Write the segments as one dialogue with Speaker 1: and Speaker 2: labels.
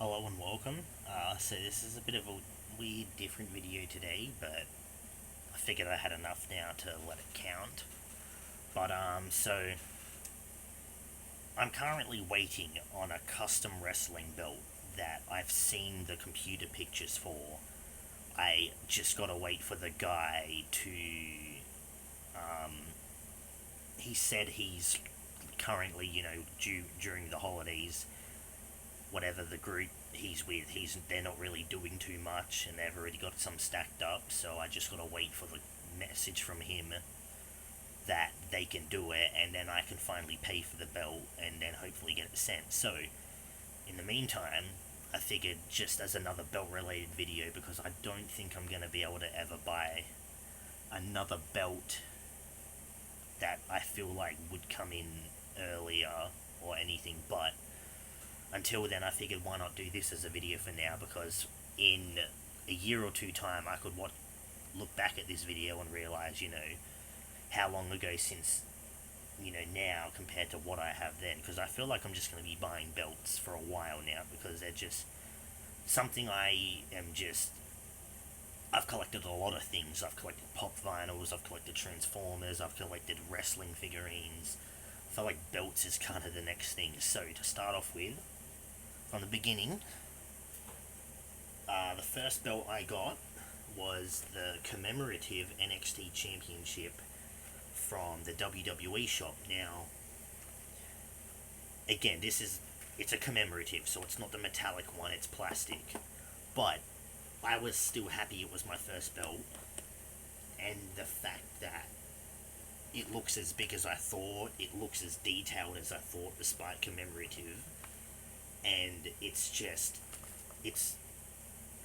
Speaker 1: Hello and welcome. So this is a bit of a weird, different video today, but I figured I had enough now to let it count. So I'm currently waiting on a custom wrestling belt that I've seen the computer pictures for. I just gotta wait for the guy to. Um, he said he's currently, due during the holidays, whatever the group he's with, they're not really doing too much, and they've already got some stacked up. So I just gotta wait for the message from him that they can do it, and then I can finally pay for the belt, and then hopefully get it sent. So in the meantime, I figured just as another belt related video, because I don't think I'm gonna be able to ever buy another belt that I feel like would come in earlier or anything, but until then, I figured why not do this as a video for now, because in a year or two time, I could look back at this video and realize, how long ago since, now compared to what I have then. Because I feel like I'm just going to be buying belts for a while now, because they're just something I am just. I've collected a lot of things. I've collected pop vinyls, I've collected Transformers, I've collected wrestling figurines. I feel like belts is kind of the next thing. So to start off with, from the beginning, the first belt I got was the commemorative NXT Championship from the WWE shop. Now, again, it's a commemorative, so it's not the metallic one, it's plastic. But I was still happy it was my first belt, and the fact that it looks as big as I thought, it looks as detailed as I thought, despite commemorative, and it's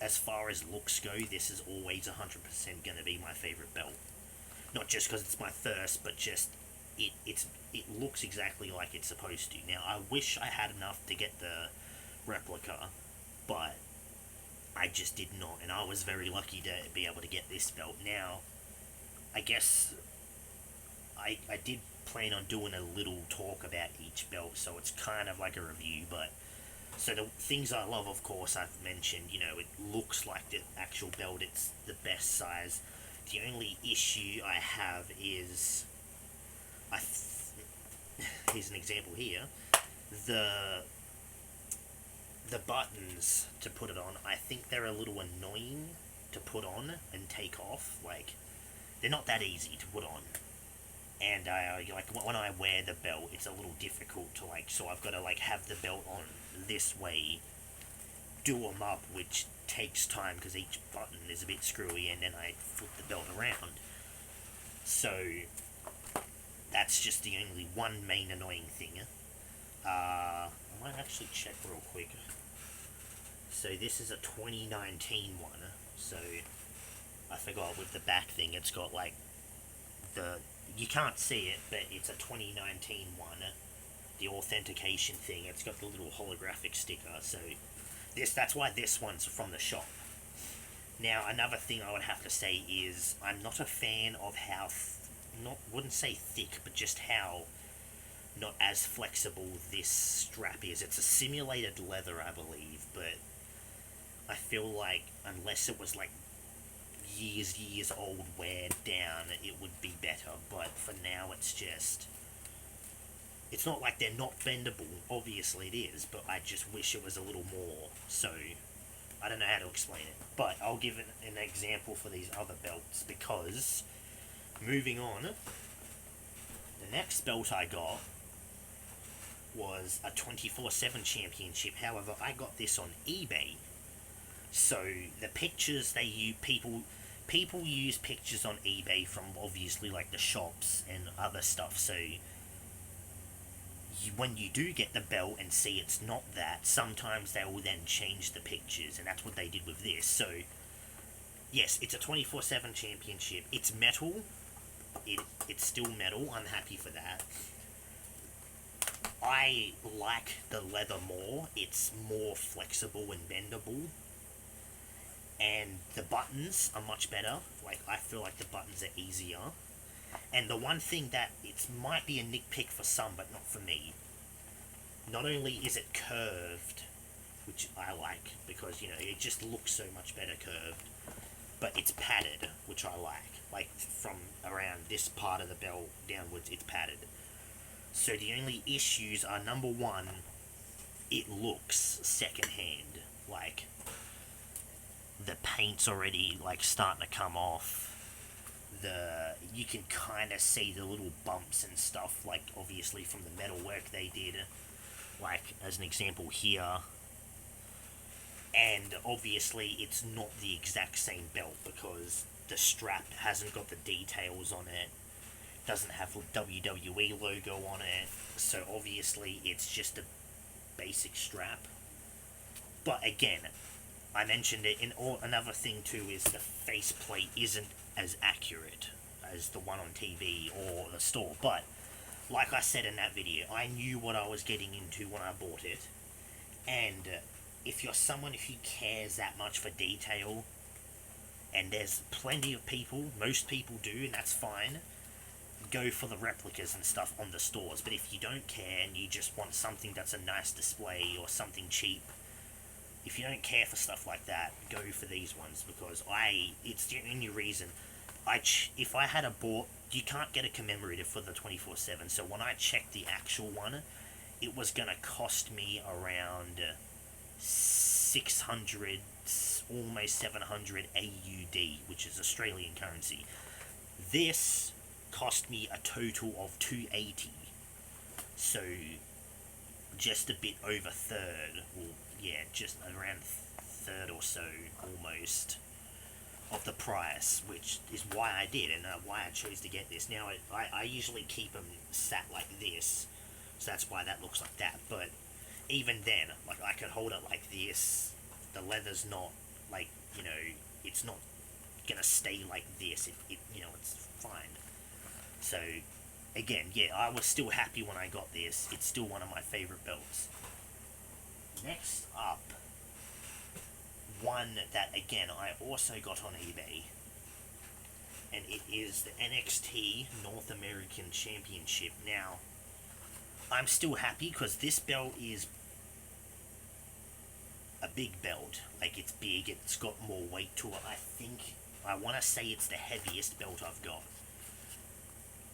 Speaker 1: as far as looks go, this is always 100% going to be my favorite belt. Not just because it's my first, but just it looks exactly like it's supposed to. Now, I wish I had enough to get the replica, but I just did not, and I was very lucky to be able to get this belt. Now, I guess I did plan on doing a little talk about each belt, so it's kind of like a review, but so the things I love, of course, I've mentioned. It looks like the actual belt. It's the best size. The only issue I have is, here's an example here. The the buttons to put it on, I think they're a little annoying to put on and take off. Like, they're not that easy to put on. And I like when I wear the belt, it's a little difficult to so I've got to have the belt on this way, do them up, which takes time because each button is a bit screwy, and then I flip the belt around. So that's just the only one main annoying thing. I might actually check real quick. So this is a 2019 one. So I forgot, with the back thing, it's got the you can't see it, but it's a 2019 one. The authentication thing, it's got the little holographic sticker. So that's why this one's from the shop. Now, another thing I would have to say is I'm not a fan of how wouldn't say thick, but just how not as flexible this strap is. It's a simulated leather, I believe, but I feel like unless it was years old, wear down, it would be better. But for now, it's not like they're not bendable. Obviously it is, but I just wish it was a little more. So I don't know how to explain it, but I'll give an example for these other belts, because moving on, the next belt I got was a 24/7 championship. However, I got this on eBay. So the pictures they use, people use pictures on eBay from obviously the shops and other stuff. So when you do get the belt and see it's not that, sometimes they will then change the pictures, and that's what they did with this. So yes, it's a 24/7 championship. It's metal. It's still metal. I'm happy for that. I like the leather more. It's more flexible and bendable. And the buttons are much better. I feel like the buttons are easier. And the one thing that it might be a nitpick for some, but not for me, not only is it curved, which I like because, you know, it just looks so much better curved. But it's padded, which I like. Like, from around this part of the belt downwards, it's padded. So the only issues are, number one, it looks secondhand. Like, the paint's already, like, starting to come off. You can kind of see the little bumps and stuff, like, obviously from the metal work they did. Like, as an example here. And obviously it's not the exact same belt because the strap hasn't got the details on it, doesn't have a WWE logo on it, so obviously it's just a basic strap. But again, I mentioned it, another thing too is the faceplate isn't as accurate as the one on TV or the store, but like I said in that video, I knew what I was getting into when I bought it, and if you're someone who cares that much for detail, and there's plenty of people, most people do, and that's fine, go for the replicas and stuff on the stores. But if you don't care and you just want something that's a nice display or something cheap, if you don't care for stuff like that, go for these ones, because it's the only reason. If I had a bought, you can't get a commemorative for the 24/7, so when I checked the actual one, it was going to cost me around 600, almost 700 AUD, which is Australian currency. This cost me a total of 280, so just a bit over third, or yeah, just around third or so, almost, of the price, which is why I did, and why I chose to get this. Now, I usually keep them sat like this, so that's why that looks like that, but even then, like, I could hold it like this, the leather's not, like, you know, it's not gonna stay like this, you know, it's fine. So, again, yeah, I was still happy when I got this. It's still one of my favorite belts. Next up, one that, again, I also got on eBay, and it is the NXT North American Championship. Now, I'm still happy because this belt is a big belt. Like, it's big, it's got more weight to it. I want to say it's the heaviest belt I've got.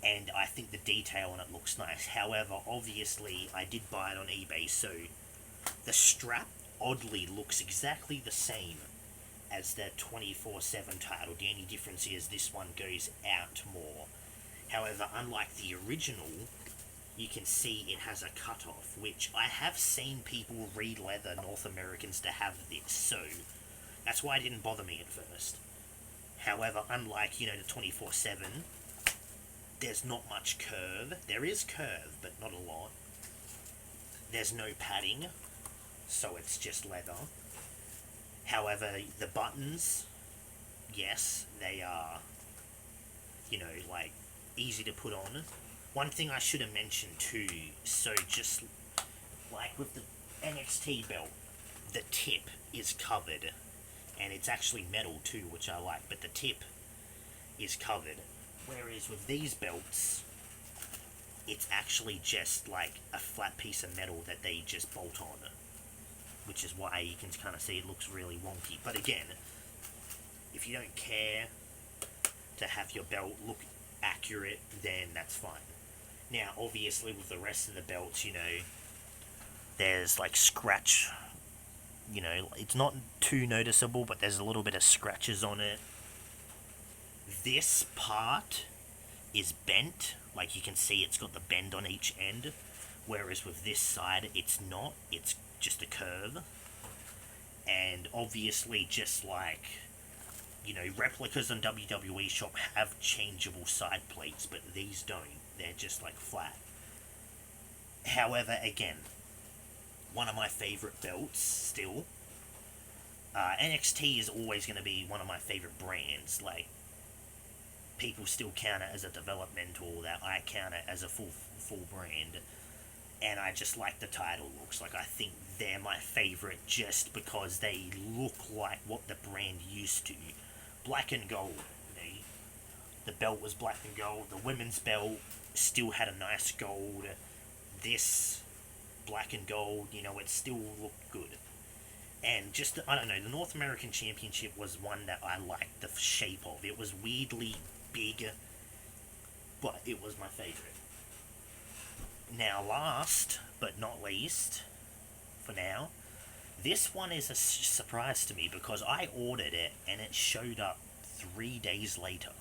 Speaker 1: And I think the detail on it looks nice. However, obviously, I did buy it on eBay, so the strap oddly looks exactly the same as the 24/7 title. The only difference is this one goes out more. However, unlike the original, you can see it has a cutoff, which I have seen people re-leather North Americans to have this, so that's why it didn't bother me at first. However, unlike, you know, the 24/7, there's not much curve. There is curve, but not a lot. There's no padding, so it's just leather. However, the buttons, yes, they are, you know, like, easy to put on. One thing I should have mentioned too, so just like with the NXT belt, the tip is covered, and it's actually metal too, which I like, but the tip is covered. Whereas with these belts, it's actually just like a flat piece of metal that they just bolt on, which is why you can kind of see it looks really wonky. But again, if you don't care to have your belt look accurate, then that's fine. Now, obviously, with the rest of the belts, you know, there's like scratch, you know, it's not too noticeable, but there's a little bit of scratches on it. This part is bent, like you can see it's got the bend on each end, whereas with this side it's not, it's just a curve. And obviously, just like, you know, replicas on WWE Shop have changeable side plates, but these don't, they're just like flat. However, again, one of my favorite belts still. NXT is always going to be one of my favorite brands. Like, people still count it as a developmental, that I count it as a full brand. And I just like the title looks. Like, I think they're my favorite just because they look like what the brand used to. Black and gold. The belt was black and gold. The women's belt still had a nice gold. This black and gold, you know, it still looked good. And just, I don't know, the North American Championship was one that I liked the shape of. It was weirdly big, but it was my favourite. Now, last but not least, for now, this one is a surprise to me because I ordered it and it showed up 3 days later.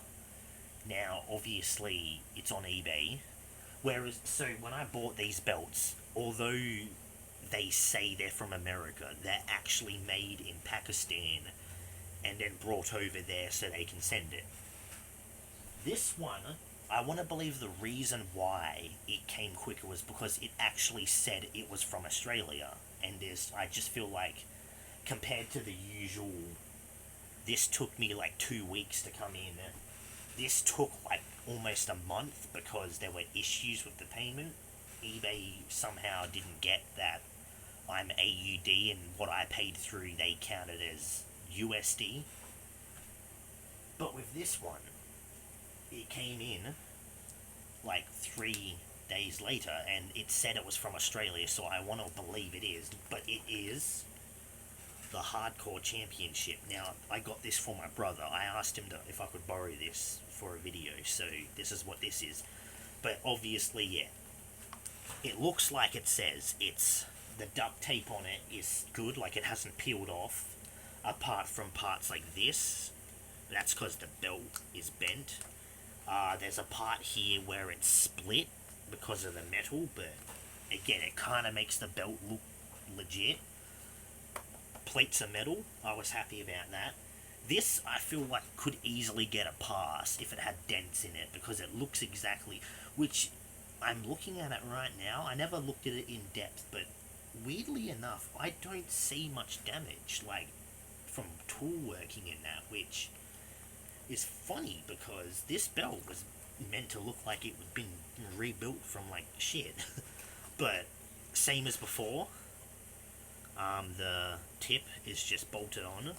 Speaker 1: Now, obviously, it's on eBay. Whereas, so when I bought these belts, although they say they're from America, they're actually made in Pakistan and then brought over there so they can send it. This one, I want to believe the reason why it came quicker was because it actually said it was from Australia. And I just feel like, compared to the usual, this took me like 2 weeks to come in. This took like almost a month because there were issues with the payment. eBay somehow didn't get that I'm AUD and what I paid through they counted as USD. But with this one, it came in like 3 days later and it said it was from Australia, so I want to believe it is. But it is the Hardcore Championship. Now, I got this for my brother. I asked him if I could borrow this for a video, so this is what this is. But obviously, yeah, it looks like it says. The duct tape on it is good, like it hasn't peeled off, apart from parts like this. That's because the belt is bent. There's a part here where it's split because of the metal, but again, it kind of makes the belt look legit. Plates of metal, I was happy about that. This, I feel like, could easily get a pass if it had dents in it, because it looks exactly, which I'm looking at it right now. I never looked at it in depth, but weirdly enough, I don't see much damage, like, from tool working in that, which is funny, because this belt was meant to look like it had been rebuilt from, like, shit. But, same as before, the tip is just bolted on.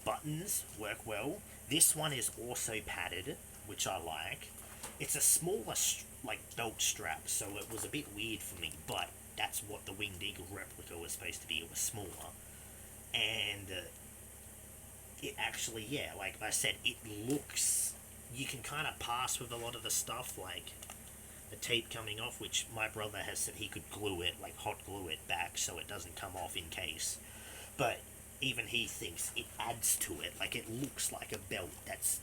Speaker 1: Buttons work well. This one is also padded, which I like. It's a smaller like belt strap, so it was a bit weird for me, but that's what the Winged Eagle replica was supposed to be. It was smaller. And it actually, yeah, like I said, it looks, you can kind of pass with a lot of the stuff, like the tape coming off, which my brother has said he could glue it, like hot glue it back so it doesn't come off in case. But even he thinks it adds to it, like it looks like a belt that's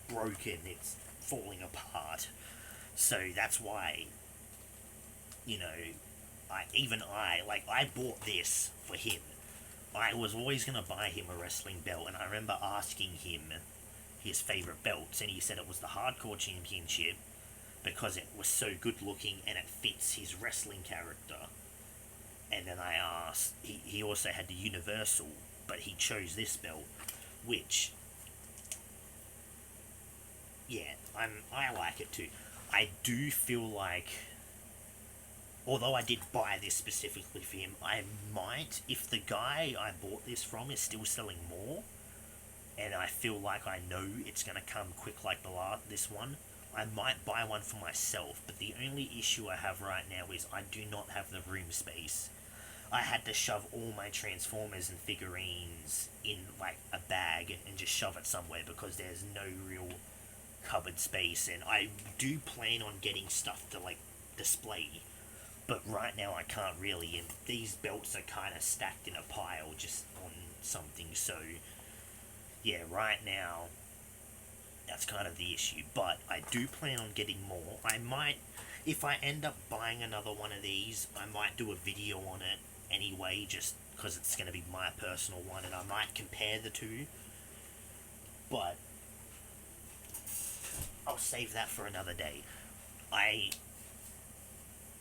Speaker 1: broken, it's falling apart. So that's why, you know, I bought this for him. I was always going to buy him a wrestling belt, and I remember asking him his favourite belts, and he said it was the Hardcore Championship because it was so good looking and it fits his wrestling character. And then I asked, he also had the Universal, but he chose this belt, which, yeah, I like it too. I do feel like, although I did buy this specifically for him, I might, if the guy I bought this from is still selling more, and I feel like I know it's going to come quick like this one, I might buy one for myself. But the only issue I have right now is I do not have the room space. I had to shove all my Transformers and figurines in like a bag and just shove it somewhere because there's no real cupboard space, and I do plan on getting stuff to like display, but right now I can't really, and these belts are kind of stacked in a pile just on something, so yeah, right now that's kind of the issue. But I do plan on getting more. I might, if I end up buying another one of these, I might do a video on it anyway, just because it's going to be my personal one, and I might compare the two, but I'll save that for another day.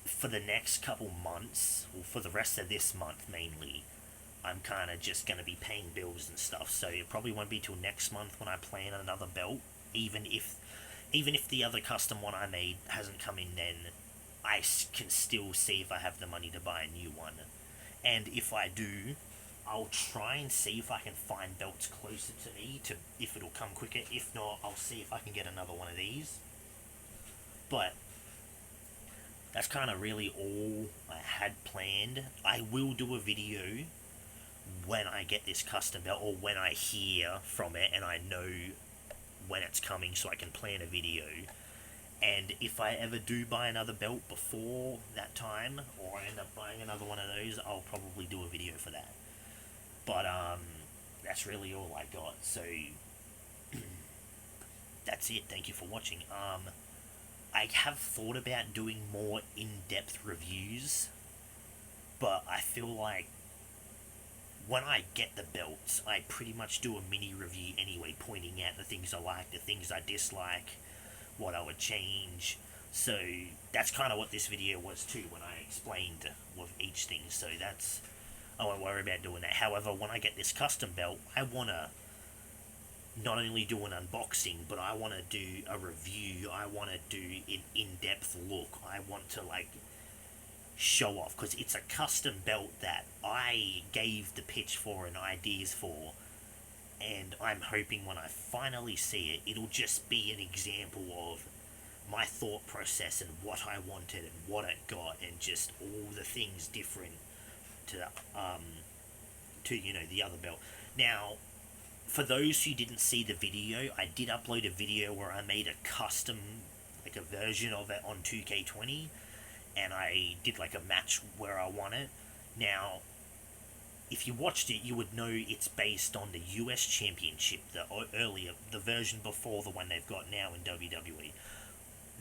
Speaker 1: For the next couple months, or for the rest of this month mainly, I'm kind of just going to be paying bills and stuff, so it probably won't be till next month when I plan another belt. Even if the other custom one I made hasn't come in, then I can still see if I have the money to buy a new one. And if I do, I'll try and see if I can find belts closer to me, if it'll come quicker. If not, I'll see if I can get another one of these. But that's kind of really all I had planned. I will do a video when I get this custom belt, or when I hear from it and I know when it's coming, so I can plan a video. And if I ever do buy another belt before that time, or I end up buying another one of those, I'll probably do a video for that. But that's really all I got. So that's it. Thank you for watching. I have thought about doing more in-depth reviews, but I feel like when I get the belts, I pretty much do a mini review anyway, pointing out the things I like, the things I dislike, what I would change. So that's kind of what this video was too, when I explained with each thing. So that's, I won't worry about doing that. However, when I get this custom belt, I want to not only do an unboxing, but I want to do a review. I want to do an in-depth look. I want to like show off, because it's a custom belt that I gave the pitch for and ideas for, and I'm hoping when I finally see it, it'll just be an example of my thought process and what I wanted and what it got, and just all the things different to you know, the other belt. Now, for those who didn't see the video, I did upload a video where I made a custom, like a version of it on 2K20, and I did like a match where I won it. Now, if you watched it, you would know it's based on the US Championship, the version before the one they've got now in WWE.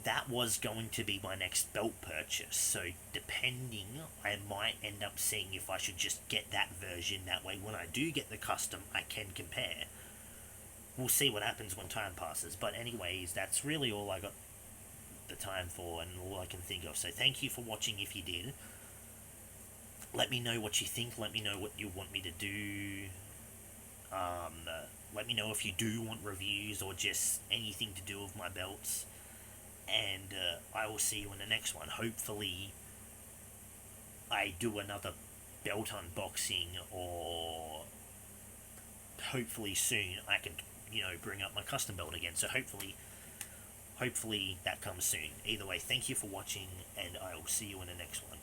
Speaker 1: That was going to be my next belt purchase, so depending, I might end up seeing if I should just get that version. That way, when I do get the custom, I can compare. We'll see what happens when time passes. But anyways, that's really all I got the time for and all I can think of. So thank you for watching if you did. Let me know what you think. Let me know what you want me to do. Let me know if you do want reviews or just anything to do with my belts. And I will see you in the next one. Hopefully I do another belt unboxing, or hopefully soon I can, you know, bring up my custom belt again. So hopefully that comes soon. Either way, thank you for watching, and I will see you in the next one.